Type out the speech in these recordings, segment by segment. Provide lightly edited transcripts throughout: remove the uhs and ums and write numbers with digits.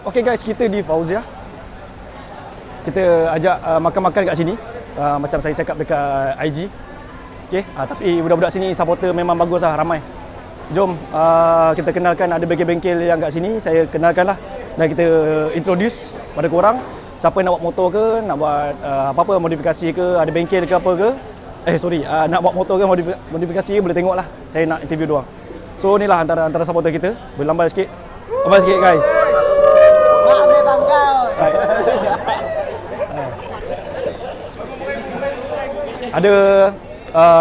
Okay guys, kita di Fauziah. Kita ajak makan-makan kat sini. Macam saya cakap dekat IG. Okay, tapi budak-budak sini supporter memang bagus lah, ramai. Jom kita kenalkan, ada bengkel-bengkel yang kat sini. Saya kenalkan lah. Dan kita introduce pada korang. Siapa yang nak buat motor ke, nak buat apa-apa modifikasi ke, ada bengkel ke apa ke. Nak buat motor ke modifikasi ke, boleh tengok lah. Saya nak interview diorang. So ni lah antara supporter kita. Berlambai sikit. Lambai sikit guys. Right. Ada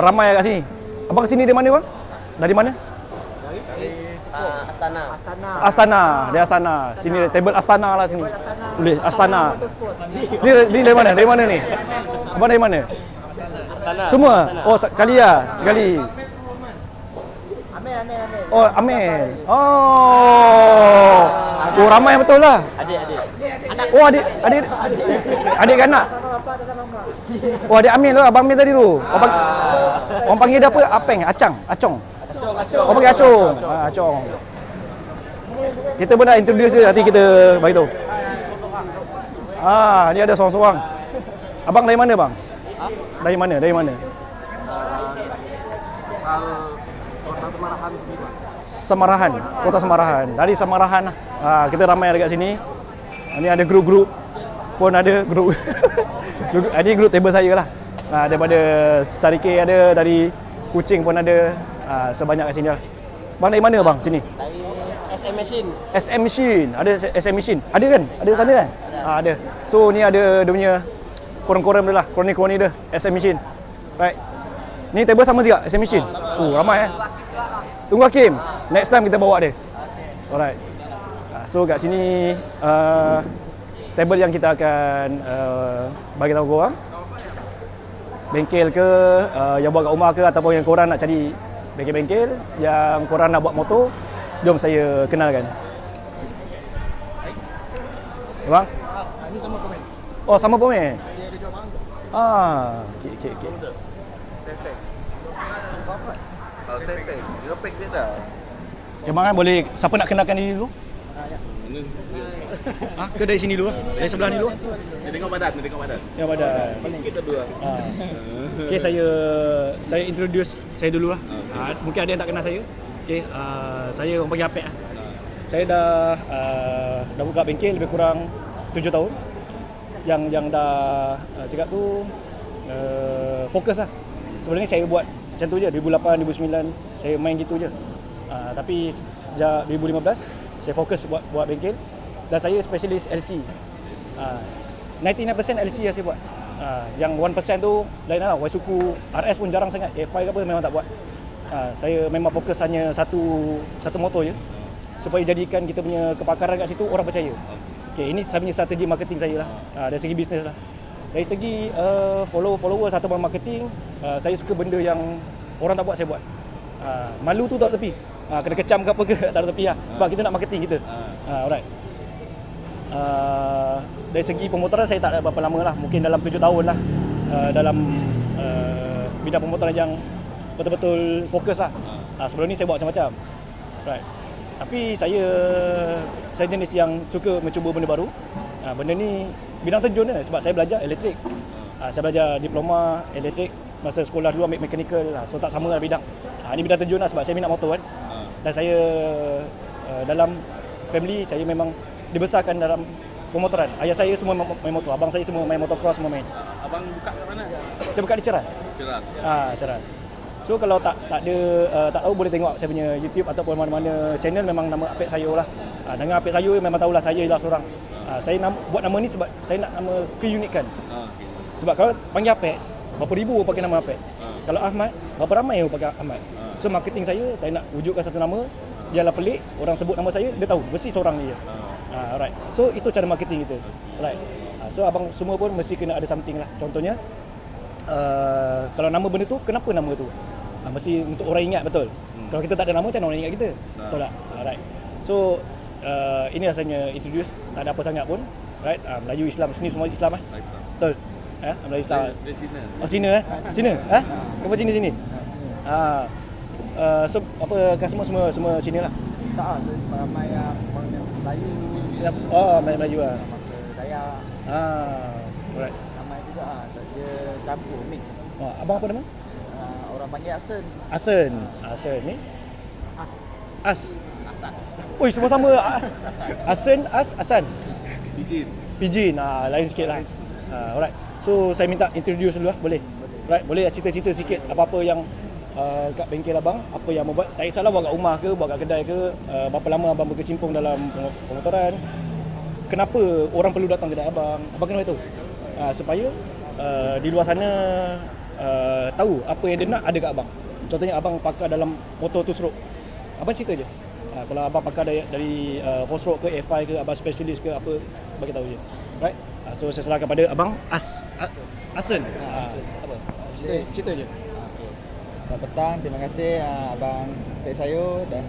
ramai kat sini. Abang sini dari mana bang? Dari mana? Astana. Astana, dari Astana. Sini table Astana lah sini. Tulis Astana. Ni dari mana? Dari mana ni? Abang dari mana? Astana. Semua? Oh, sekali lah. Sekali. Amel. Oh, Amel. Oh, ramai betul lah. Adik. Oh, adik anak. Oh, adik Amel lah, abang Amel tadi tu. Orang panggil dia apa? Apeng, Acong. Orang panggil Acong. Acong. Kita pun nak introduce dia, nanti kita bagi tahu. Ni ada seorang-seorang. Abang dari mana bang? Dari mana? Semarahan, Kota Semarahan. Dari Semarahan lah. Kita ramai dekat sini. Ini ada grup-grup pun ada grup. Ini grup table saya lah. Daripada Sarike ada, dari Kuching pun ada. Sebanyak kat sini lah. Bang dari mana bang sini? Dari SM Machine. SM Machine. Ada SM Machine. Ada kan? Ada sana kan? Ada. So ni ada dia punya korang-korang dia lah. Kroni-kroni dia. SM Machine. Right. Ni table sama juga SM Machine. Ramai Tunggu Hakim. Next time kita bawa dia. Alright. So kat sini table yang kita akan bagi tahu korang. Bengkel ke, yang buat kat rumah ke, ataupun yang korang nak cari bengkel-bengkel, yang korang nak buat motor, jom saya kenalkan. Bang? Ini sama komen. Oh, sama pemain? Dia jual bang. Okay. Kalau tepek, dia pek dia dah. Cuma kan boleh, siapa nak kenalkan diri dulu? Ke dari sini dulu? Dari sebelah ni dulu? Dia tengok badan. Ya, badan. Kita dua. Okay, saya introduce saya dulu lah. Mungkin ada yang tak kenal saya. Okay, saya orang panggil Apek lah. Saya dah buka bengkel lebih kurang 7 tahun. Yang dah cakap tu fokus lah. Sebenarnya saya buat macam tu je, 2008, 2009 saya main gitu je. Tapi sejak 2015 saya fokus buat bengkel. Dan saya specialist LC. 99% LC yang saya buat. Yang 1% tu lain lah. Waisuku RS pun jarang sangat. A5 ke apa memang tak buat. Saya memang fokus hanya satu motor je. Supaya jadikan kita punya kepakaran kat situ orang percaya. Okay, ini saya punya strategi marketing saya lah. Dari segi bisnes lah. Dari segi followers atau marketing, saya suka benda yang orang tak buat, saya buat. Malu tu tak tepi. Kena kecam ke apa ke tak tepi lah. Sebab kita nak marketing kita. Alright. Dari segi pemotoran saya tak ada berapa lama lah. Mungkin dalam 7 tahun lah. Dalam bidang pemotoran yang betul-betul fokus lah. Sebelum ni saya buat macam-macam. Right. Tapi saya jenis yang suka mencuba benda baru. Benda ni bidang terjun dia sebab saya belajar elektrik. Saya belajar diploma elektrik masa sekolah dulu, ambil mechanical. So tak sama lah bidang. Ini bidang terjun lah sebab saya minat motor kan. Dan saya dalam family saya memang dibesarkan dalam pemotoran. Ayah saya semua main motor, abang saya semua main motocross, semua main. Abang buka kat mana? Saya buka di Ceras. Ceras. So kalau tak tahu boleh tengok saya punya YouTube ataupun mana-mana channel, memang nama Apek Sayur lah. Dengan Apek Sayur memang tahulah saya lah seorang. Saya buat nama ni sebab saya nak nama keunikan. Sebab kalau panggil Apek, berapa ribu orang pakai nama Apek. Kalau Ahmad, berapa ramai orang pakai Ahmad. So marketing saya nak wujudkan satu nama, dialah pelik, orang sebut nama saya, dia tahu mesti seorang dia. Alright. So itu cara marketing kita. Alright. So abang semua pun mesti kena ada something lah. Contohnya kalau nama benda tu, kenapa nama tu? Mesti untuk orang ingat, betul. Kalau kita tak ada nama, macam mana orang ingat kita? Betul tak? Alright. So ini rasanya introduce, tak ada apa sangat pun. Right? Melayu Islam, sini semua Islam lah. Betul. Melayu Islam. Dia Cina. Oh, Cina Cina? Kau Cina sini? So apa customer semua Cina lah. Tak ramai yang Melayu. Oh, Melayu ah. Masa Dayak. Alright. Ramai juga dia campur mix. Oh, abang apa nama? Orang panggil Asen. Asen ni? As. As. Asan. Oi, semua sama. Asen, Asan. Pidgin. Pidgin. Lain sikit lah. Alright. So, saya minta introduce dulu lah. Boleh? Right, boleh cerita-cerita sikit apa-apa yang kat bengkel abang, apa yang abang buat. Tak kisahlah buat kat rumah ke, buat kat kedai ke, berapa lama abang berkecimpung dalam pemotoran. Kenapa orang perlu datang kedai abang? Abang kena tahu. Supaya di luar sana tahu apa yang dia nak ada kat abang. Contohnya abang pakar dalam motor two stroke. Abang cerita je. Kalau abang pakar dari 4 stroke ke, F5 ke, abang specialist ke apa, bagi tahu je. Right? So saya serahkan pada abang Asen. Apa? Cerita je. Okay. Selamat petang, terima kasih Abang Pek Sayur dah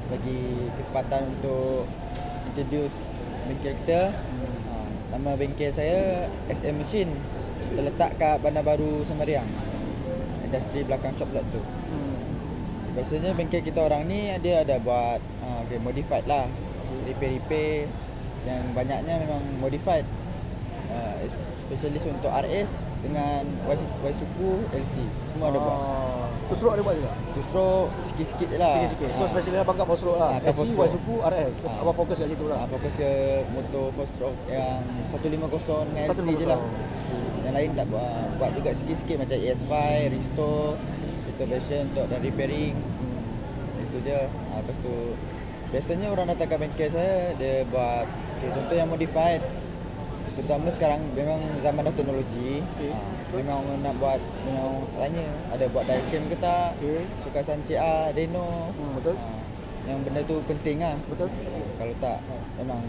bagi kesempatan untuk introduce bengkel kita. Nama bengkel saya SM Machine, terletak kat Bandar Baru Semariang, industri belakang shop lot tu. Biasanya bengkel kita orang ni dia ada buat modified lah, repair yang banyaknya memang modified. Spesialis untuk RS dengan Waisuku LC semua ada buat. Tu stroke ada buat juga? Tu stroke sikit-sikit je lah. Sikit-sikit. So spesialis abang kat 4 stroke lah. kat 4 LC, stroke. Waisuku, RS. Abang fokus kat situ lah. Fokus ke motor 4 stroke yang 150 dengan LC je lah. Yang lain tak buat juga sikit-sikit macam ES5, restore version untuk dan repairing. Itu je. Lepas tu biasanya orang datang ke bengkel saya dia buat contoh yang modified. Terutama sekarang memang zaman dah teknologi. Memang nak buat, memang tanya ada buat diecam ke tak, sukasan CR, Deno. Betul. Yang benda tu penting lah. Betul. Kalau tak memang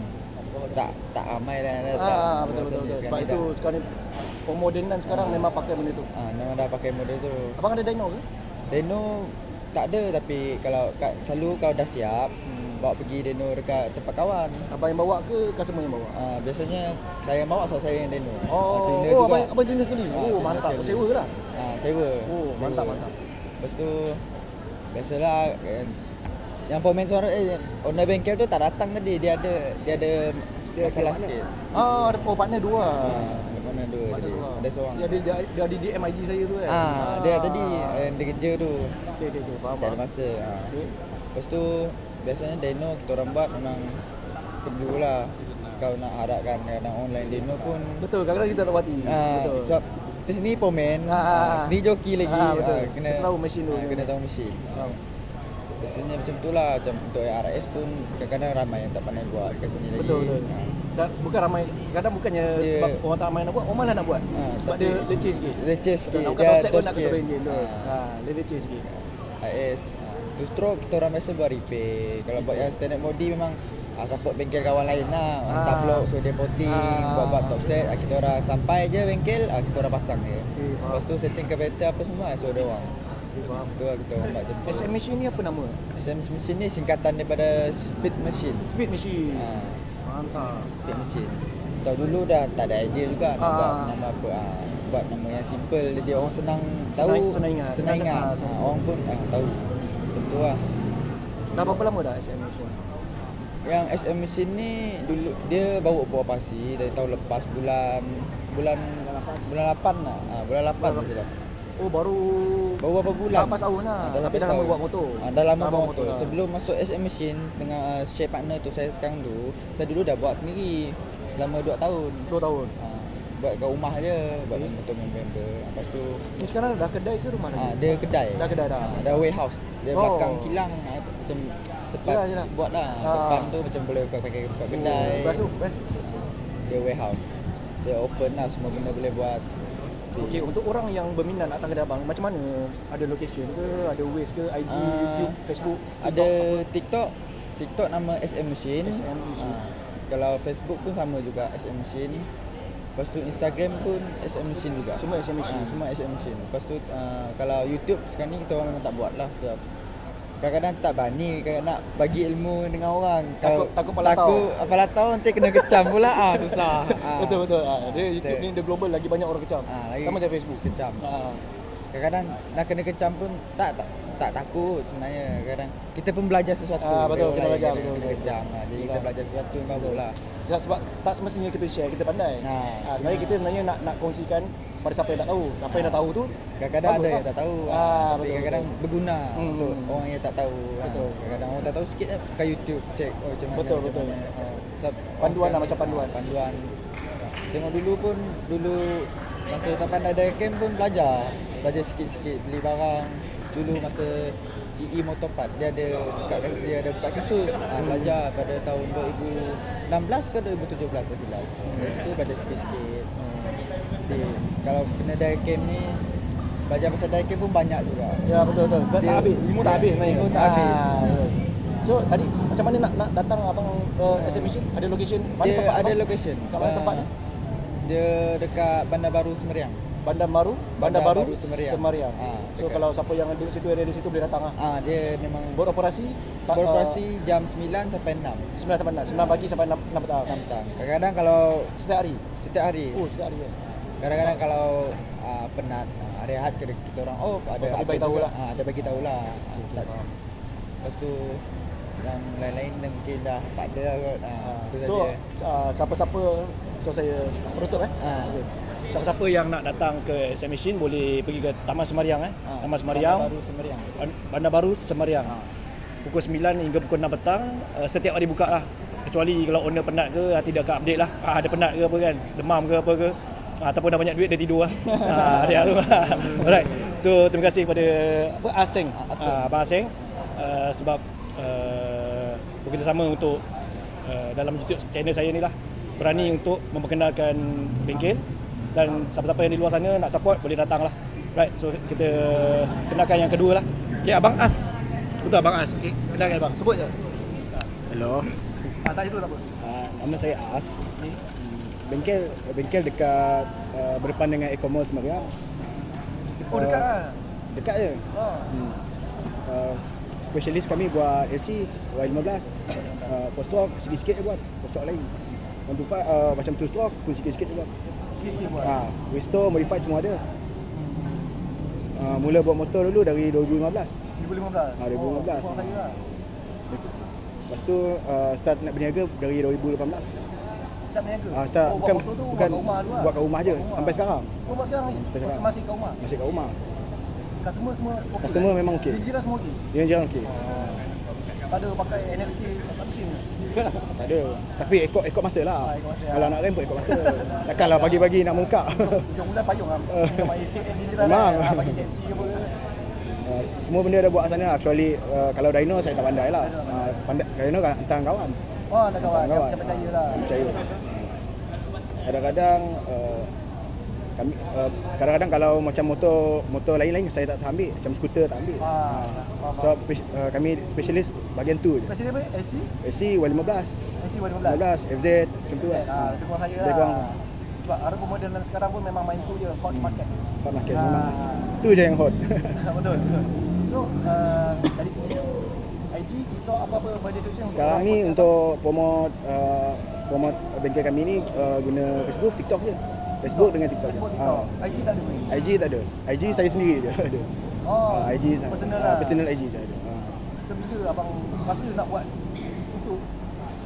tak ramai lah. Betul. Sebab itu sekarang ni pemodernan sekarang memang pakai benda tu. Memang dah pakai model tu. Abang ada dyno ke? Deno tak ada, tapi selalu kalau dah siap bawa pergi Deno dekat tempat kawan. Abang yang bawa ke customer yang bawa? Biasanya saya yang bawa, so saya yang Deno. Tuner juga. Abang tuner sekali. Mantap. sekali. Sewa ke lah? Sewa. Sewa. Mantap. Lepas tu biasalah yang pemain suara owner bengkel tu tak datang tadi. Dia ada masalah sikit. Ada partner dua. Ada partner dua tadi. Ada seorang. Dia ada di DM IG saya tu kan. Dia tadi dia kerja tu. Okey, faham. Tak ada masa. Lepas tu biasanya Deno kita orang buat memang perlulah. Kau nak harapkan kadang online Deno pun Betul, kadang-kadang kita tak pati. Betul. Sebab kita sini pemain, sini joki lagi. Betul. Kena tahu mesin tu. kena tahu mesin. Biasanya macam tu lah. Macam untuk RS pun kadang-kadang ramai yang tak pandai buat kat sini lagi. Betul. Dan bukan ramai, kadang bukannya sebab orang tak ramai nak buat, orang malas nak buat. Sebab dia leceh sikit. Leceh sikit. Bukan konsep pun nak kena enjin tu. Dia leceh sikit. RS tu stroke kita orang biasa buat repair. Kalau buat yang standard modi memang support bengkel kawan lain lah. Hantar blok, so dia potting, buat top set. Kita orang sampai je bengkel, kita orang pasang je. Lepas tu setting kereta apa semua, so dia orang. Faham. Itu lah kita orang buat je. SM Machine ni apa nama? SM Machine ni singkatan daripada Speed Machine. Speed Machine. Mantap. Speed Machine. So dulu dah tak ada idea juga nak buat nama apa. Buat nama yang simple, jadi orang senang tahu. Senang ingat. Orang pun tahu. Macam tu lah. Dah berapa lama dah SM Machine? Yang SM Machine ni dulu dia baru beroperasi dari tahun lepas bulan 8 lah. Bulan 8 saja. Baru berapa bulan? Lepas tahun lah. Tapi dah lama buat motor. Dah lama buat motor. Sebelum masuk SM Machine dengan share partner tu saya sekarang tu, saya dulu dah buat sendiri selama 2 tahun. 2 tahun. Buat kat rumah je, buat motor member. Lepas tu ni sekarang dah kedai ke rumah lagi? Dia kedai. Dah kedai dah. Dah warehouse. Dia belakang kilang macam tempat buat lah. Depan tu macam boleh pakai buat kedai. Best. Dia warehouse. Dia open lah, semua benda boleh buat. Okey, untuk orang yang berminat nak datang kedai abang, macam mana? Ada location ke? Ada Waze ke? IG, YouTube, Facebook? Ada TikTok nama SM Machine. Kalau Facebook pun sama juga SM Machine. Lepas tu Instagram pun SM Machine juga. Semua SM Machine. Semua SM Machine. Lepas tu kalau YouTube sekarang ni kita orang memang tak buat lah sebab kadang-kadang tak berani nak bagi ilmu dengan orang. Takut palatau nanti kena kecam pula. Susah. Betul. Dia YouTube ni dia global, lagi banyak orang kecam. Sama macam Facebook. Kecam. Kadang-kadang nak kena kecam pun tak tak takut sebenarnya. Kadang kita pun belajar sesuatu. Betul, kita belajar, betul. Kejam lah. Jadi kita belajar sesuatu yang baru lah. Ya, sebab tak semestinya kita share kita pandai. Sebenarnya kita sebenarnya nak kongsikan pada siapa yang tak tahu. Siapa yang dah tahu tu kadang-kadang ada yang tak tahu. Tapi betul, kadang-kadang berguna untuk orang yang tak tahu. Betul. Kadang-kadang orang tak tahu sikit buka YouTube cek macam mana. Betul. Panduan lah, macam panduan. Tengok dulu masa tak pandai dari camp pun belajar sikit-sikit beli barang. Dulu masa EE Motorpart dia ada buka kursus belajar pada tahun 2016 ke 2017 tak silap. Dari situ belajar sikit-sikit. Jadi kalau kena dari camp ni belajar pasal dari camp pun banyak juga. Ya betul. Tak habis, ilmu tak habis. So tadi macam mana nak datang abang exhibition? Ada location? Mana tempat Ada abang? location. Kat mana tempatnya? Dia dekat Bandar Baru Semeriang. Bandar Baru Semeriang. So kalau siapa yang ada situ area di situ boleh datang lah. Dia memang Beroperasi jam 9 sampai 6. 9 sampai 6. 9 pagi sampai 6 petang. 6 petang. Kadang-kadang kalau Setiap hari. setiap hari. Setiap hari ya. Kadang-kadang kalau penat rehat kita orang off ada tapi bagi update tahu juga. lah. Ada bagi tahulah. Lepas tu yang lain-lain mungkin dah tak ada lah kot. Tu So saja. siapa-siapa saya penutup Okay. Siapa-siapa yang nak datang ke SM Machine boleh pergi ke Taman Semeriang Taman Semeriang. Bandar Baru Semeriang. Pukul 9 hingga pukul 6 petang. Setiap hari buka lah. Kecuali kalau owner penat ke tidak ke update lah. Ada penat ke apa kan, demam ke apa ke, ataupun dah banyak duit dia tidur lah. Dia tu. Alright. So terima kasih kepada Aseng. Abang Aseng sebab bekerjasama untuk dalam YouTube channel saya ni lah, berani untuk memperkenalkan bengkel, dan siapa-siapa yang di luar sana nak support boleh datang lah. Right, so kita kenalkan yang kedua lah. Okay, Abang As. Betul Abang As. Okay, kenalkan Abang, sebut je. Hello. Tak itu tak apa. Nama saya As. Bengkel dekat berdepan dengan e-commerce Semeriang. Dekat lah. Dekat je. Specialist kami buat AC Y15. 4 stroke sikit-sikit je buat. 4 stroke lain. 125 macam 2 stroke pun sikit-sikit je buat. Sikit-sikit buat. Resto, modified semua ada. Mula buat motor dulu dari 2015. 2015. 2015. Kurang saya lah. Lepas tu start nak berniaga dari 2018. Start berniaga? Start bukan motor tu bukan buat kat rumah dulu lah. buat kat rumah je sampai sekarang. Buat sekarang ni? Sampai sekarang. Masih kat rumah? Masih kat rumah. Customer semua okey? Customer memang okey. Jiran semua okey? Jiran okey. Tak ada pakai NRK kat mesin ke? Tak ada. Tapi ikut masa lah. Ikut masa, Kalau nak rem pun ikut masa. Takkanlah pagi-pagi nak muka. Hujung bulan payung lah. Minum air sikit di jiran Memang. lah. Bagi taxi ke apa. Semua benda dah buat kat sana lah. Kecuali kalau dyno saya tak pandai lah. Dyno kan hantar kawan. Ada kawan. Dia percaya lah. Percaya. Kadang-kadang kami kadang-kadang kalau macam motor lain-lain saya tak ambil, macam skuter tak ambil. So kami spesialis bahagian tu je. Spesialis apa? AC? AC Y15. AC Y15. 15 FZ macam tu lah. Lebih kurang saya Lebih kurang. lah. Sebab harga pemodelan sekarang pun memang main tu je, hot market. Hot market memang. Tu je yang hot. Betul. So dari cerita IG, TikTok, apa-apa media sosial Sekarang ni untuk promote bengkel kami ni guna Facebook, TikTok je. Facebook dengan TikTok. IG tak ada pun? IG tak ada. IG saya sendiri je ada. IG personal lah. Personal IG je ada. So bila abang rasa nak buat untuk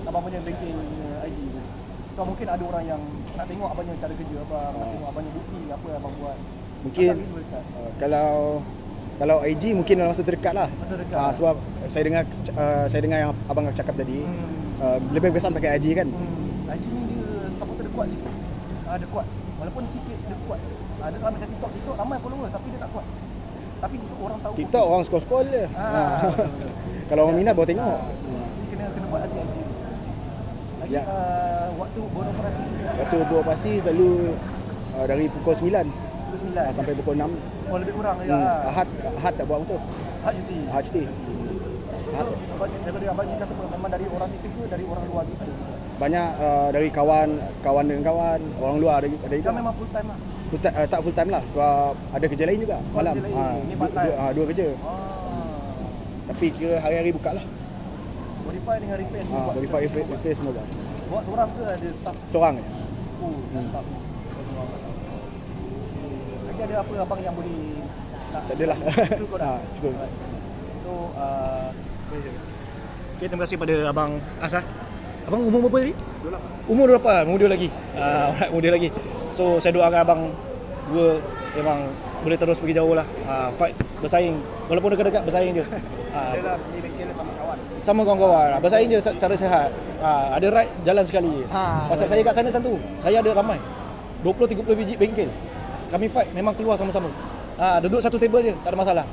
abang punya bengkel IG tu? So mungkin ada orang yang nak tengok abang punya cara kerja, nak tengok abang punya bukti apa abang buat. Mungkin kalau IG mungkin dalam masa terdekat lah. Sebab saya dengar yang abang cakap tadi, lebih kesan pakai IG kan. IG ni dia supporter dia kuat sikit. Dia kuat. Walaupun sikit dia kuat. Dia sama macam TikTok ramai follower tapi dia tak kuat. Tapi orang tahu TikTok orang scroll je. Kalau orang minat baru tengok. Kena buat hati IG. Lagi waktu beroperasi. Waktu beroperasi selalu dari pukul 9 sampai pukul 6. Oh lebih kurang ya. Ahad tak buat motor. Ahad cuti. So, daripada abang ni customer memang dari orang situ ke dari orang luar juga? Banyak dari kawan dengan kawan, orang luar ada juga. Kan memang full time lah? Tak full time lah sebab ada kerja lain juga malam. Dua kerja. Tapi kira hari-hari buka lah. Modify dengan repair semua buat? Modify repair semua buat. Buat seorang ke ada staff? Seorang je. Mantap. Lagi ada apa abang yang boleh Tak adalah. Cukup dah. Cukup. So okay, terima kasih pada Abang Asa. Abang umur berapa tadi? 28. Umur 28, muda lagi. Alright, muda lagi. So saya doakan abang dua memang boleh terus pergi jauh lah. Fight, bersaing. Walaupun dekat-dekat bersaing je. Adalah pergi bengkel sama kawan. Sama kawan-kawan. Bersaing je secara sihat. Ada ride jalan sekali. Macam saya kat sana satu. Saya ada ramai. 20-30 biji bengkel. Kami fight memang keluar sama-sama. Duduk satu table je, tak ada masalah.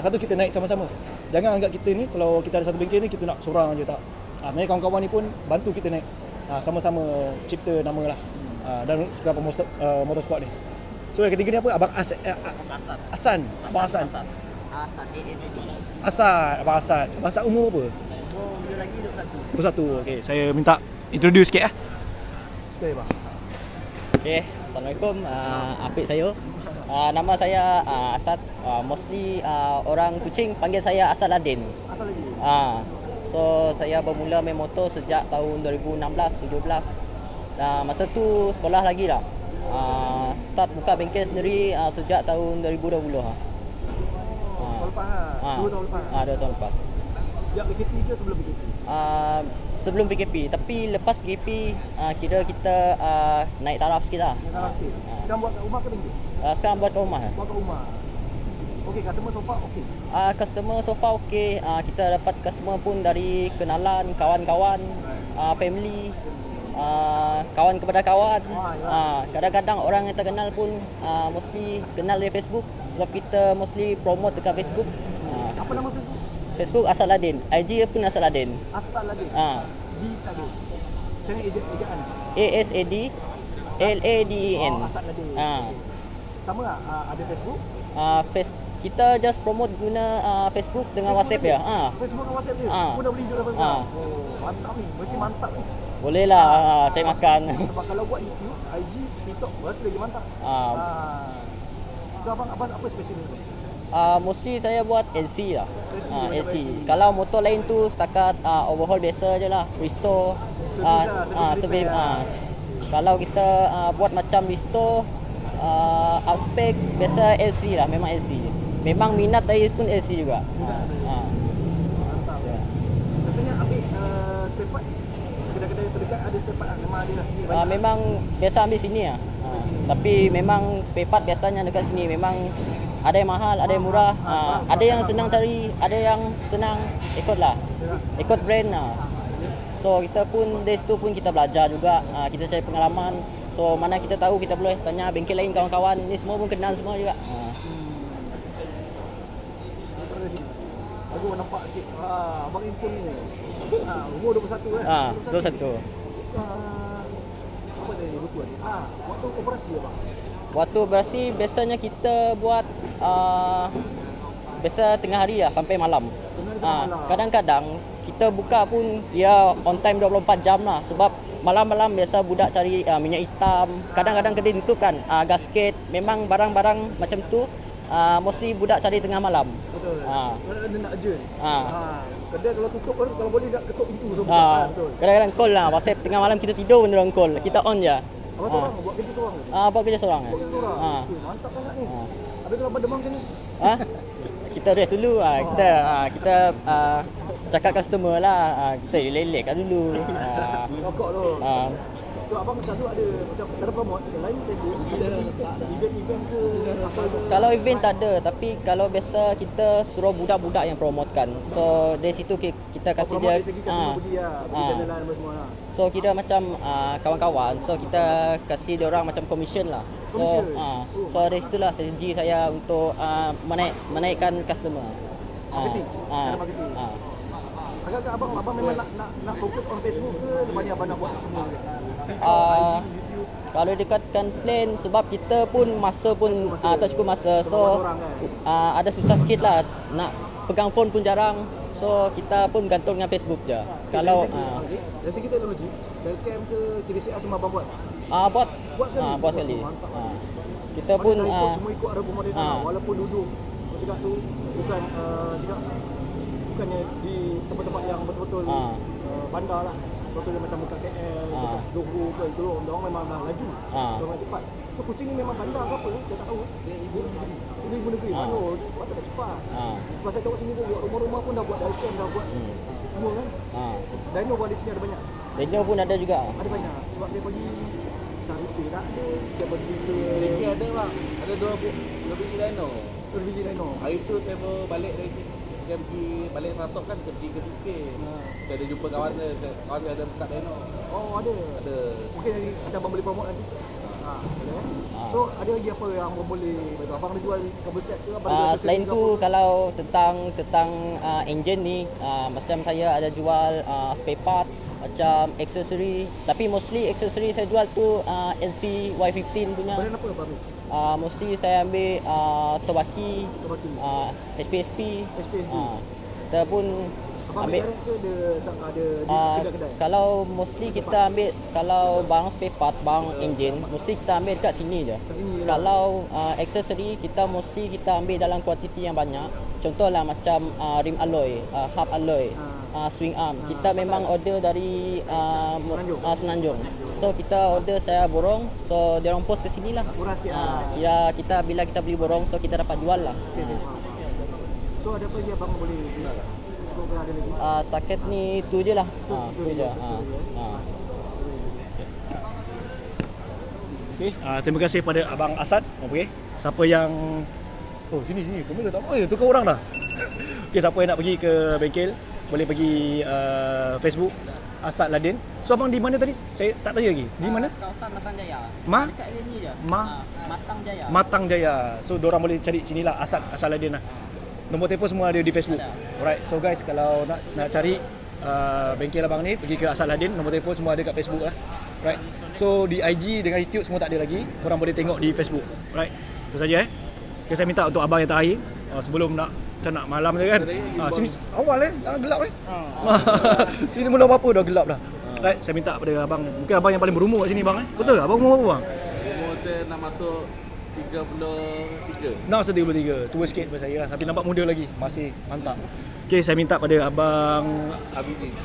Satu kita naik sama-sama. Jangan anggap kita ni kalau kita ada satu bengkel ni kita nak seorang je, tak. Sebenarnya kawan-kawan ni pun bantu kita naik. Sama-sama cipta nama lah. Dan suka motorsport ni. So yang ketiga ni apa? Abang Hasan. Abang Hasan. Hasan ASAD. Abang Hasan. Abang Hasan umur berapa? Muda lagi 21. 21. Okey, saya minta introduce sikit Stay bang. Okay, Assalamualaikum. Apik saya. Nama saya Asad. Mostly orang Kuching panggil saya Asaladin. Asal lagi. So saya bermula main motor sejak tahun 2016-17. Masa tu sekolah lagi lah. Start buka bengkel sendiri sejak tahun 2020. Tahun lepas 2 tahun lepas. 2 tahun lepas. Sejak PKP ke sebelum PKP? Sebelum PKP, tapi lepas PKP kira kita naik taraf sikit lah. Salah sikit. Sekarang buat kat rumah ke bengkel? Sekarang buat kat rumah. Buat kat rumah. Okey, customer so far okey. Customer so far okey. Kita dapat customer pun dari kenalan, kawan-kawan, family, kawan kepada kawan. Kadang-kadang orang yang terkenal pun mostly kenal dari Facebook sebab kita mostly promote dekat Facebook. Apa nama Facebook? Facebook Asaladin, IG pun Asaladin. Asaladin. D tadi. Macam ejaan. ASAD LADEN. Asaladin. Sama tak? Ada Facebook? Kita just promote guna Facebook dengan WhatsApp ya. Facebook dengan WhatsApp je. Pun dah boleh hidup dapat. Mantap ni. Mesti mantap ni. Boleh lah cari makan. Sebab kalau buat YouTube, IG, TikTok, mesti lagi mantap. So abang apa special ni? Mostly saya buat LC lah. LC. Kalau motor lain tu setakat overhaul biasa je lah. Restore. Kalau kita buat macam restore, upspec, biasa LC lah. Memang LC je. Memang minat dari pun LC juga. Mantap. Rasanya ambil spare part kedai-kedai terdekat ada spare part lah. Memang ada lah sini. Memang biasa ambil sini lah. Tapi memang spare part biasanya dekat sini memang ada yang mahal, ada yang murah. Ada yang senang cari, ada yang senang ikut lah. Ikut brand lah. So kita pun dari situ pun kita belajar juga. Kita cari pengalaman. So mana kita tahu kita boleh tanya bengkel lain kawan-kawan. Ni semua pun kenal semua juga. Aku nampak sikit. Abang Insun ni. Umur 21 kan? 21. Apa tadi betul ni? Waktu operasi abang. Waktu operasi biasanya kita buat biasa tengah hari lah sampai malam. Kadang-kadang kita buka pun dia on time 24 jam lah. Sebab malam-malam biasa budak cari minyak hitam. Kadang-kadang kedai tutup kan. Gasket. Memang barang-barang macam tu mostly budak cari tengah malam. Betul. Ada nak urgent. Kedai kalau tutup baru kalau boleh nak ketuk pintu semua. Betul. Kadang-kadang call lah. WhatsApp tengah malam kita tidur pun orang call. Kita on je. Abang seorang buat kerja seorang. Buat kerja seorang. Buat kerja seorang. Mantap sangat ni. Habis kalau demam macam ni? Kita rest dulu. Kita cakap customer lah. Kita relax dulu. Rokok tu. So abang selalu ada macam cara promote selain Facebook, event-event ke apa tu? Kalau event tak ada, tapi kalau biasa kita suruh budak-budak yang promotekan. So dari situ kita kasih dia dari segi customer pergi lah, pergi jalan apa semua lah. So kira macam kawan-kawan. So kita kasih dia orang macam commission lah. So dari situlah strategi saya untuk menaikkan customer. Marketing. Cara marketing. Agak-agak abang memang nak fokus on Facebook ke lepas ni abang nak buat semua ke? Kalau dekatkan plan sebab kita pun masa pun tak cukup masa. So ada susah sikit lah nak pegang phone pun jarang. So kita pun gantung dengan Facebook je. Kalau dari segi teknologi, webcam ke KDCR semua abang buat? Buat sekali. Kita pun semua ikut arah pemerintah walaupun duduk cakap tu bukannya di tempat-tempat yang betul-betul bandar lah. contohnya macam dekat KL, dekat Johor ke itu, orang memang dah laju. Orang cepat. So kucing ni memang bandar ke apa, saya tak tahu. Dia ibu negeri, mana patut dah cepat. Lepas saya tengok sini pun, rumah-rumah pun dah buat dalcam, dah buat semua kan. Dino pun di sini ada banyak. Dino pun ada juga. Ada banyak. Sebab saya pergi Saripih tak ada. Dia pergi ke Lagi ada bang. Ada 2 biji dino. biji Dino. Hari tu saya baru balik dari sini. Saya pergi balik Satok kan, saya pergi ke Sukir. Saya ada jumpa kawan dia ada buka dino. Oh ada. Ada. Mungkin nanti kita abang boleh promote nanti. Boleh kan? So ada lagi apa yang abang boleh bantu? Abang ada jual kabel set ke? Selain tu kalau tentang engine ni, macam saya ada jual spare part, macam aksesori, tapi mostly aksesori saya jual tu LC Y15 punya. Brand apa abang? Mostly saya ambil Tobaki, Tobaki. SPSP. SPSP. Ataupun Abang ambil direct ke ada kedai-kedai? kalau mostly kita ambil, kalau barang spare part, barang engine, mostly kita ambil kat sini je. Kat sini je. Kalau aksesori kita mostly kita ambil dalam kuantiti yang banyak. Contohlah macam rim alloy, hub alloy, swing arm. Kita memang order dari Semenanjung. So kita order, saya borong, so dia orang post ke sini lah. Murah sikit. Kira kita bila kita beli borong, so kita dapat jual lah. So ada apa lagi abang boleh jual? Cukup ada lagi? Setakat ni tu je lah. Tu je. Okay. Terima kasih pada Abang Asad. Okay. Siapa yang sini kamera tak apa, tukar orang dah. Okay, siapa yang nak pergi ke bengkel boleh pergi Facebook Asad Ladin. So abang di mana tadi? Saya tak tanya lagi. Di mana? Kawasan Matang Jaya. Ma? Dekat sini je. Ma? Matang Jaya. Matang Jaya. So diorang boleh cari sinilah Asad Ladin lah. Nombor telefon semua ada di Facebook. Alright. So guys, kalau nak cari bengkel abang ni, pergi ke Asad Ladin. Nombor telefon semua ada kat Facebook lah. Right. So di IG dengan YouTube semua tak ada lagi. Korang boleh tengok di Facebook. Right. Itu saja Okay, saya minta untuk abang yang terakhir sebelum nak malam je kan. Sini awal dah gelap sini belum apa dah gelap dah. Right, saya minta pada abang, mungkin abang yang paling berumur kat sini bang Betul tak? Abang umur berapa bang? Umur saya nak masuk 33. Nak masuk 33. Tua sikit daripada saya lah, tapi nampak muda lagi. Masih mantap. Okay, saya minta pada abang Abizin.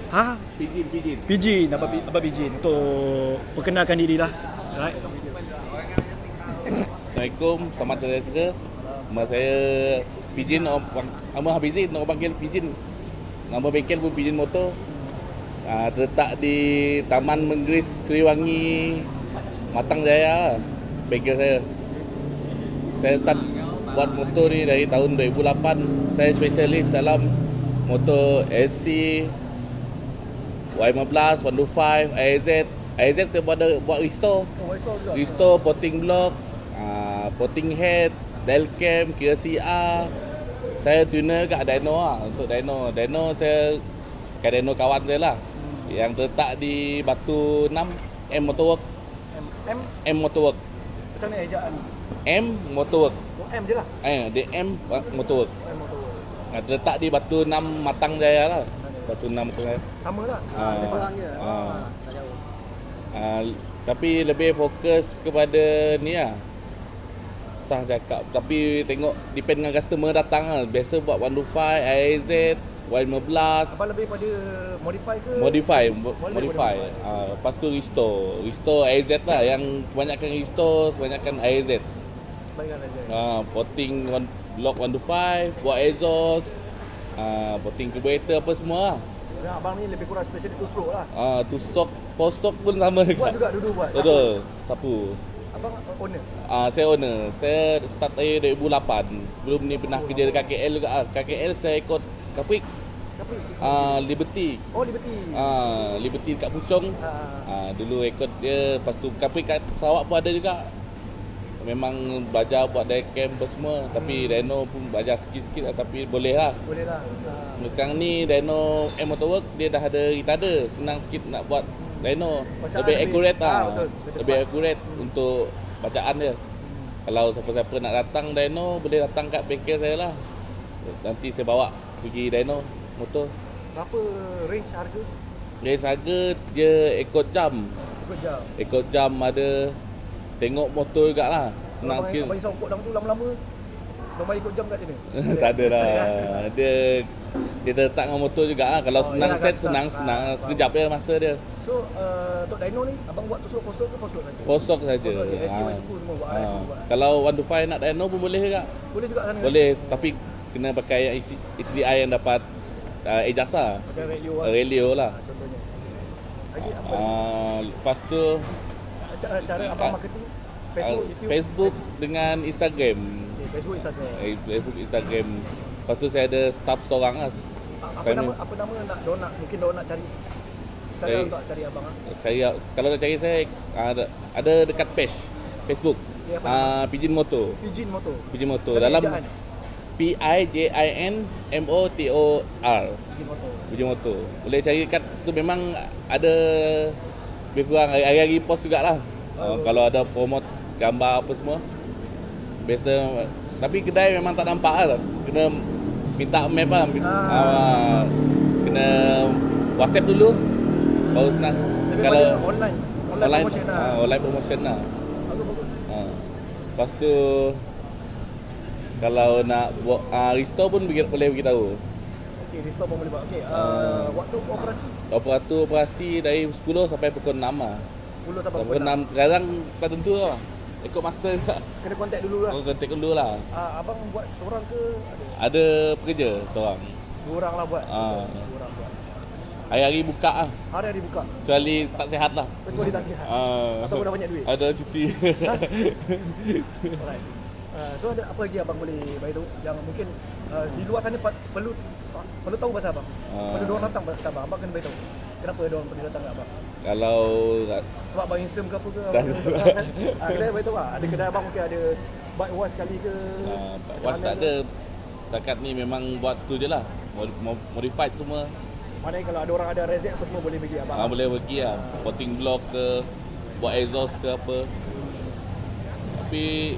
Pijin. Pijin, abang Pijin untuk perkenalkan diri lah. Right. Assalamualaikum, selamat sejahtera. Nama saya Pijin, nama Habizin, orang panggil Pijin. Nama bengkel pun Pijin Motor. Terletak di Taman Menggris Seriwangi, Matang Jaya, bengkel saya. Saya start buat motor ni dari tahun 2008. Saya spesialis dalam motor SC, Y15, 125, AZ saya buat restore. Restore, potting block, potting head, dial cam, kira CR. Saya tuner kat Dino lah. Untuk Dino saya kat Dino kawan saya lah, yang terletak di Batu 6, M Motorwork. M Motorwork. Macam ni ejaan? M Motorwork. M je lah. DM Motorwork. Terletak di Batu 6 Matang Jaya lah. Batu 6 Matang Jaya. Sama lah. Tak jauh. Tapi lebih fokus kepada ni lah, sah cakap. Tapi tengok depend dengan customer datang lah. Biasa buat 125, AZ, Y15. Abang lebih pada modify ke? Modify. Lepas tu restore AZ lah. Yang kebanyakan restore, kebanyakan AZ. Potting block 125, buat exhaust, potting carburetor apa semua lah. Dan abang ni lebih kurang spesialis two stroke lah. Two stroke, four stroke pun sama Buat dekat. juga dulu buat. Betul, sapu. Abang owner? Saya owner. Saya start dari 2008. Sebelum ni pernah kerja dekat KL juga. KL saya ikut Kaprik. Liberty. Oh, Liberty. Liberty dekat Puchong. Dulu ikut dia. Lepas tu Kaprik kat Sarawak pun ada juga. Memang belajar buat diecam apa semua. Tapi Dino pun belajar sikit-sikit lah. Tapi boleh lah. Boleh lah. Sekarang ni Dino M Motorwork dia dah ada retarder. Senang sikit nak buat Dino. Bacaan Lebih accurate lah. betul. Lebih accurate untuk bacaan dia. Kalau siapa-siapa nak datang Dino, boleh datang kat bengkel saya lah. Nanti saya bawa pergi Dino motor. Berapa range harga? Range harga dia ikut jam. Ikut jam ada. Tengok motor juga lah. Senang sikit. Abang risau kot dalam tu lama-lama. Lomba ikut jam kat sini? Tak ada lah. Dia terletak dengan motor juga lah. Kalau senang yalah, set, kan, senang sekejap je masa dia. So, untuk dyno ni, abang buat tusuk post load ke post load saja? Kosok saja. Post load, SC, suku semua buat, RS semua buat. Kalau 1 to 5 nak dyno pun boleh juga. Boleh juga sana? Boleh, tapi kena pakai yang SDI yang dapat ijazah. Macam radio lah. Radio lah. Contohnya. Lagi apa? Lepas tu Cara abang marketing? Facebook, YouTube? Facebook dengan Instagram. Okay, Facebook, Instagram. Facebook, Instagram. Lepas tu saya ada staff seorang lah. Apa nama nak mungkin diorang nak cari cara untuk cari abang ah. Kalau nak cari saya ada dekat page Facebook. Okay, apa Pijin Motor. Pijin Motor. Pijin Motor. Cari Dalam ejaan. PIJINMOTOR. Pijin Motor. Pijin Motor. Boleh cari kat tu, memang ada lebih kurang hari-hari post jugalah. Kalau ada promote gambar apa semua. Biasa, tapi kedai memang tak nampak lah. Kena minta map lah. Kena WhatsApp dulu baru senang. Lebih Kalau pada online promotion lah. Online promotion lah. Bagus. Lepas tu kalau nak buat restore pun boleh beritahu. Okey, restore pun boleh buat. Okey, waktu operasi Waktu operasi dari 10 sampai pukul 6 lah. 10 sampai Pukul 6 sekarang tak tentu lah. Ikut masa juga. Kena kontak dulu lah. Kontak dulu lah. Abang buat seorang ke ada? Ada pekerja seorang. 2 orang lah buat. 2 orang buat. Hari-hari buka lah. Hari-hari buka. Kecuali tak sihat lah. Kecuali tak sihat. Ataupun dah banyak duit. Ada cuti. Alright. So ada apa lagi abang boleh bagi tahu yang mungkin di luar sana perlu tahu pasal abang. Pada diorang datang pasal abang, abang kena bagi tahu. Kenapa diorang perlu datang kat abang? Kalau Sebab abang handsome ke apa ke? Kedai bagi tahu lah. Ada kedai abang mungkin ada bike wash sekali ke? was tak ada. Setakat ni memang buat tu je lah. Modified semua. Maknanya kalau ada orang ada reset apa semua boleh bagi abang. Boleh pergi lah. Potting block ke, buat exhaust ke apa. Tapi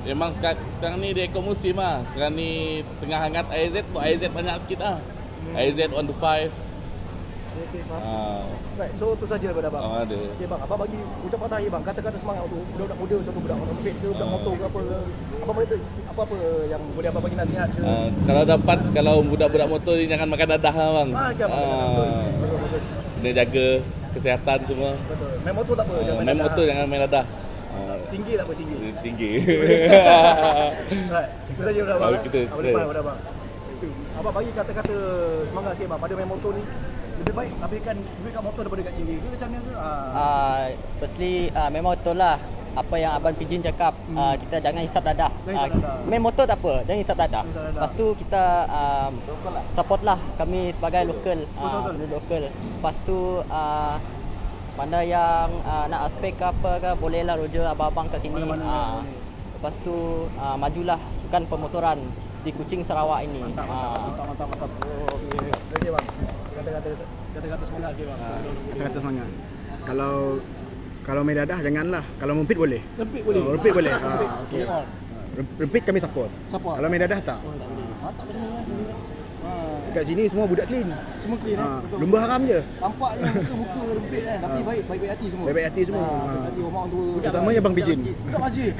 memang sekarang ni dia ikut musim lah. Sekarang ni tengah hangat AZ, buat AZ banyak sikit lah. AZ 1 to 5. Okay, faham. Right, so tu saja daripada abang. Ada. Okay bang, abang bagi ucapan terakhir bang, kata-kata semangat untuk budak-budak muda, contoh budak rompet ke, budak motor ke apa ke. Abang boleh tu apa-apa yang boleh abang bagi nasihat ke? Kalau budak-budak motor ni jangan makan dadah lah bang. Jangan makan dadah. Bagus. Kena jaga kesihatan semua. Betul. Main motor tak apa, jangan main motor jangan main dadah. Tinggi tak apa, tinggi. Tinggi. Right, itu saja daripada abang. Kita Boleh faham daripada abang. Itu. Abang bagi kata-kata semangat sikit bang pada main motor ni. Lebih baik habiskan duit kat motor daripada kat tinggi. Dia macam mana ke? Firstly, memang betul lah apa yang Abang Pijin cakap. Kita jangan hisap dadah. Main motor tak apa, jangan hisap dadah. Lepas tu kita support lah kami sebagai lokal, penduduk lokal. Lepas tu mana yang nak aspek ke apa ke, bolehlah roja abang-abang kat sini. Lepas tu majulah sukan pemotoran di Kuching Sarawak ini. Mantap. Okey. Okey bang. Kata-kata semangat sikit bang. Kata-kata semangat. Kalau main dadah janganlah. Kalau rempit boleh. Rempit boleh. Rempit boleh. Okey. Rempit kami support. Kalau main dadah tak. Mantap macam ni. Dekat sini semua budak clean. Semua clean betul. Lumba haram je. Nampaknya muka rempit kan, tapi baik-baik hati semua. Baik-baik hati semua. Hati orang tua. Utamanya Abang Pijin. Budak masjid.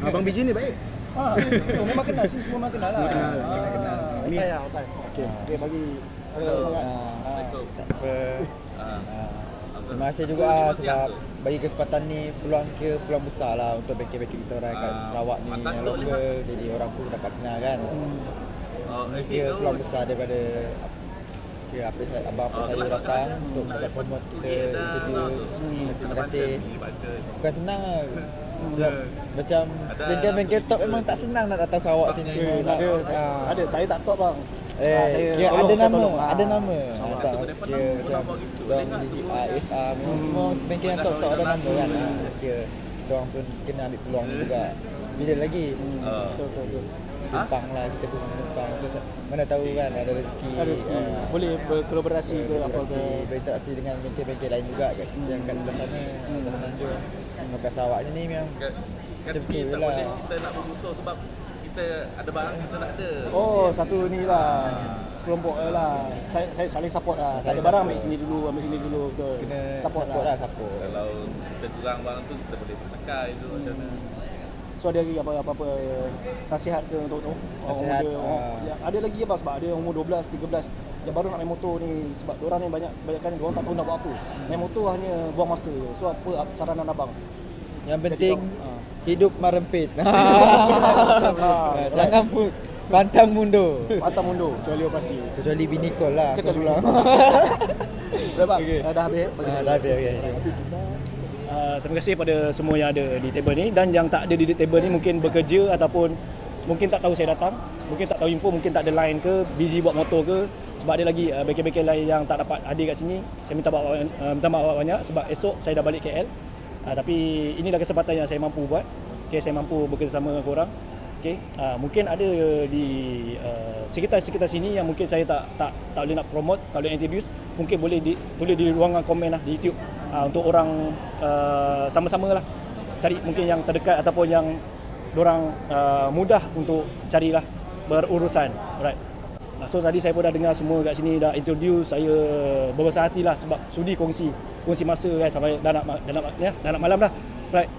Abang Pijin ni baik. Betul, memang kenal sini semua memang kenal lah. Semua kenal. Ini hotel. Okey, bagi semangat. Terima kasih juga sebab bagi kesempatan ni peluang besar lah untuk bengkel-bengkel kita orang kat Sarawak ni yang lokal, jadi orang pun dapat kenal kan. Kira peluang besar daripada abang saya datang untuk dapat promote kita introduce. Terima kasih. Bukan senang lah. Sebab macam bengkel-bengkel top memang tak senang nak datang Sarawak sini. Ada, saya tak top bang. Kira ada nama. Tak kira macam dong di ASA semua bengkel yang top ada nama kan. Kira kita orang pun kena ambil peluang ni juga. Bila lagi? Betul. Tumpang lah, kita pun tumpang. Terus mana tahu kan ada rezeki. Boleh berkolaborasi ke apa ke. Berinteraksi dengan bengkel-bengkel lain juga kat sini yang kat sebelah sana. Atas Semenanjung. Kat Sarawak sini memang macam tu lah. Kita nak bermusuh sebab kita ada barang kita tak ada. Satu ni lah. Sekelompok lah. Saya saling support lah. Tak ada barang ambil sini dulu ke. Kena support lah. Kalau kita kurang barang tu kita boleh bertekar itu macam mana. So ada lagi apa-apa nasihat ke untuk orang Nasihat, muda? Ya, ada lagi apa sebab ada yang umur 12, 13 yang baru nak main motor ni, sebab diorang ni banyakkan diorang tak tahu nak buat apa. Main motor hanya buang masa je. So apa saranan abang? Yang penting hidup merempit. Right. Jangan pantang mundur. Pantang mundur kecuali operasi. Kecuali bini call lah. Kecuali Sebelum. Dah bang, dah habis bagi saya. Dah habis, okey. Terima kasih pada semua yang ada di table ni, dan yang tak ada di table ni mungkin bekerja ataupun mungkin tak tahu saya datang, mungkin tak tahu info, mungkin tak ada line ke, busy buat motor ke, sebab ada lagi bengkel-bengkel lain yang tak dapat hadir kat sini. Saya minta maaf banyak sebab esok saya dah balik KL. Tapi inilah kesempatan yang saya mampu buat. Okay, saya mampu bekerjasama dengan korang. Okay, mungkin ada di sekitar sini yang mungkin saya tak boleh nak promote, tak boleh introduce, mungkin boleh tulis di ruangan komen lah di YouTube untuk orang sama-sama lah cari mungkin yang terdekat ataupun yang dorang mudah untuk carilah berurusan. Alright. So tadi saya pun dah dengar semua kat sini, dah introduce, saya berbesar hati lah sebab sudi kongsi masa kan, sampai dah nak malam dah. Right.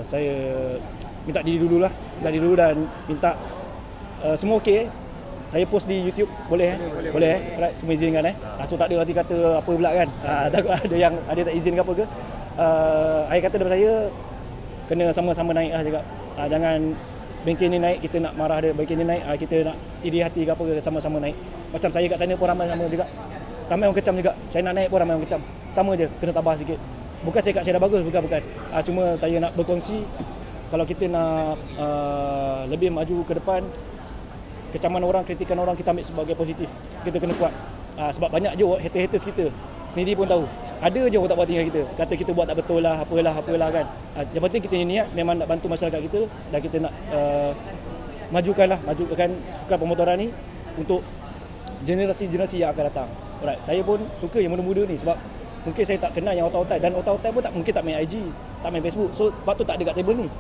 Saya minta diri dulu dan minta semua okey. Saya post di YouTube boleh boleh right, semua izinkan so tak ada nanti kata apa pula kan, takut ada tak izin ke apa ke. Akhir kata daripada saya, kena sama-sama naik lah juga. Jangan bengkel ni naik kita nak marah dia, bengkel ni naik kita nak iri hati ke apa ke, sama-sama naik. Macam saya kat sana pun ramai sama juga, ramai orang kecam juga. Saya nak naik pun ramai orang kecam, sama je, kena tabah sikit. Bukan saya kat saya dah bagus, bukan. Cuma saya nak berkongsi, kalau kita nak lebih maju ke depan, kecaman orang, kritikan orang kita ambil sebagai positif. Kita kena kuat. Sebab banyak je haters kita sendiri pun tahu. Ada je orang tak buat tinggal kita, kata kita buat tak betul lah, apalah kan. Yang penting kita niat memang nak bantu masyarakat kita, dan kita nak majukan sukan pemotoran ni untuk generasi yang akan datang. Alright, saya pun suka yang muda-muda ni sebab mungkin saya tak kenal yang otak-otak, dan otak-otak pun mungkin tak main IG, tak main Facebook. So sebab tu tak ada kat table ni.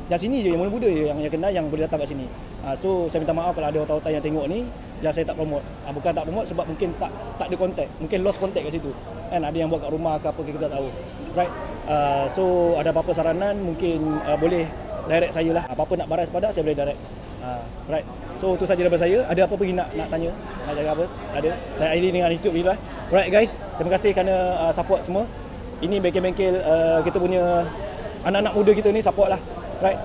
Yang sini je yang muda-muda je yang kenal, yang boleh datang kat sini. So saya minta maaf kalau ada otak-otak yang tengok ni yang saya tak promote. Bukan tak promote sebab mungkin tak ada contact, mungkin lost contact kat situ. Kan ada yang buat kat rumah ke apa kita tak tahu. Right. So ada apa-apa saranan mungkin boleh direct saya lah. Apa-apa nak baras pada saya boleh direct. Right. So itu saja daripada saya. Ada apa lagi nak tanya? Nak cakap apa? Ada. Saya akhiri dengan YouTube ni lah. Alright guys, terima kasih kerana support semua. Ini bengkel-bengkel kita punya anak-anak muda kita ni, support lah. Right.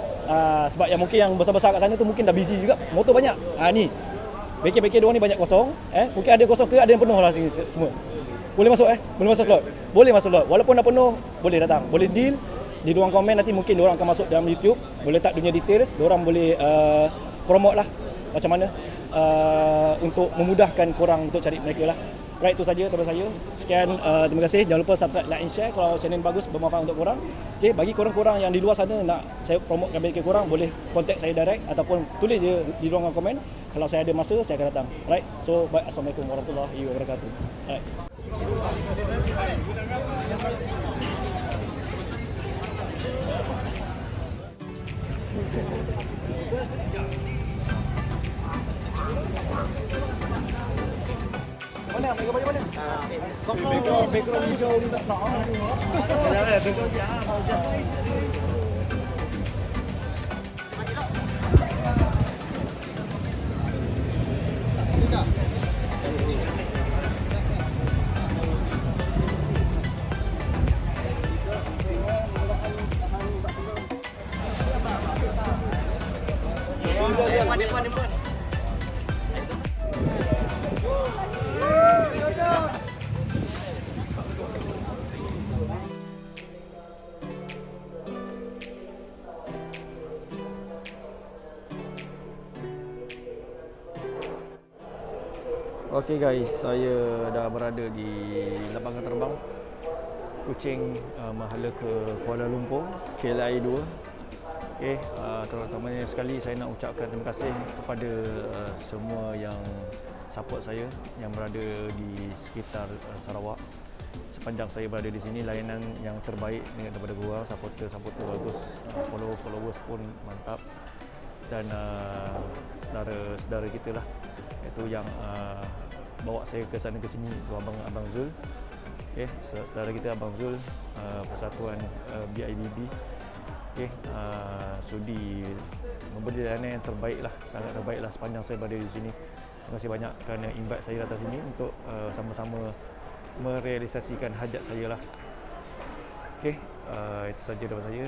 Sebab yang mungkin yang besar-besar kat sana tu mungkin dah busy juga, motor banyak. Ni bengkel-bengkel diorang ni banyak kosong. Mungkin ada kosong ke ada yang penuh lah sini semua. Boleh masuk boleh masuk slot. Boleh masuk slot. Walaupun dah penuh, boleh datang. Boleh deal di ruang komen, nanti mungkin diorang akan masuk dalam YouTube. Boleh tak dunia details, diorang boleh promote lah macam mana untuk memudahkan korang untuk cari mereka lah. Right, itu saja daripada saya. Sekian, terima kasih. Jangan lupa subscribe, like and share kalau channel ni bagus, bermanfaat untuk korang. Okay, bagi korang-korang yang di luar sana nak saya promotekan bengkel korang, boleh contact saya direct ataupun tulis je di ruangan komen. Kalau saya ada masa, saya akan datang. Right, so bye. Assalamualaikum warahmatullahi wabarakatuh. Right. Mana? Mereka bagi mana? Background hijau ni tak nak. Jangan, tengok dia. Okay guys, saya dah berada di lapangan terbang Kuching Mahala ke Kuala Lumpur, KLIA 2. Okay, terutamanya sekali saya nak ucapkan terima kasih kepada semua yang support saya, yang berada di sekitar Sarawak. Sepanjang saya berada di sini, layanan yang terbaik daripada korang, supporter bagus, followers pun mantap, dan saudara kita lah, iaitu yang bawa saya ke sana ke sini, tu Abang Zul. Okay, saudara kita Abang Zul, Persatuan BIBB. Okey, sudi memberi layanan yang terbaik lah, sangat terbaik lah sepanjang saya berada di sini. Terima kasih banyak kerana invite saya datang sini untuk sama-sama merealisasikan hajat saya lah. Okey, itu saja daripada saya.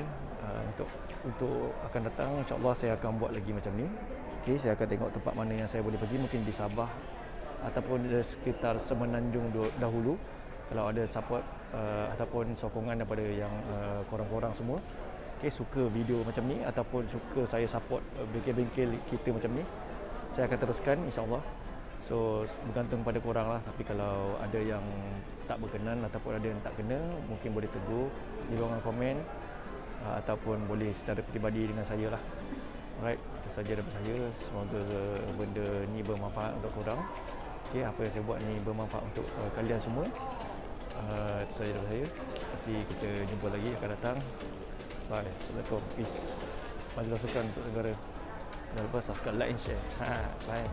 Untuk akan datang, insyaAllah saya akan buat lagi macam ni. Okey, saya akan tengok tempat mana yang saya boleh pergi, mungkin di Sabah ataupun di sekitar Semenanjung dahulu. Kalau ada support ataupun sokongan daripada yang korang-korang semua, okey, suka video macam ni ataupun suka saya support bengkel-bengkel kita macam ni, saya akan teruskan insyaAllah. So bergantung pada korang lah. Tapi kalau ada yang tak berkenan ataupun ada yang tak kena, mungkin boleh tegur di ruangan komen ataupun boleh secara peribadi dengan saya lah. Alright, itu saja daripada saya. Semoga benda ni bermanfaat untuk korang. Okay, apa yang saya buat ni bermanfaat untuk kalian semua. Itu saja daripada saya. Nanti kita jumpa lagi akan datang. Bye. Assalamualaikum. Peace. Majulah sukan untuk negara. Jangan lupa subscribe, like and share. Bye.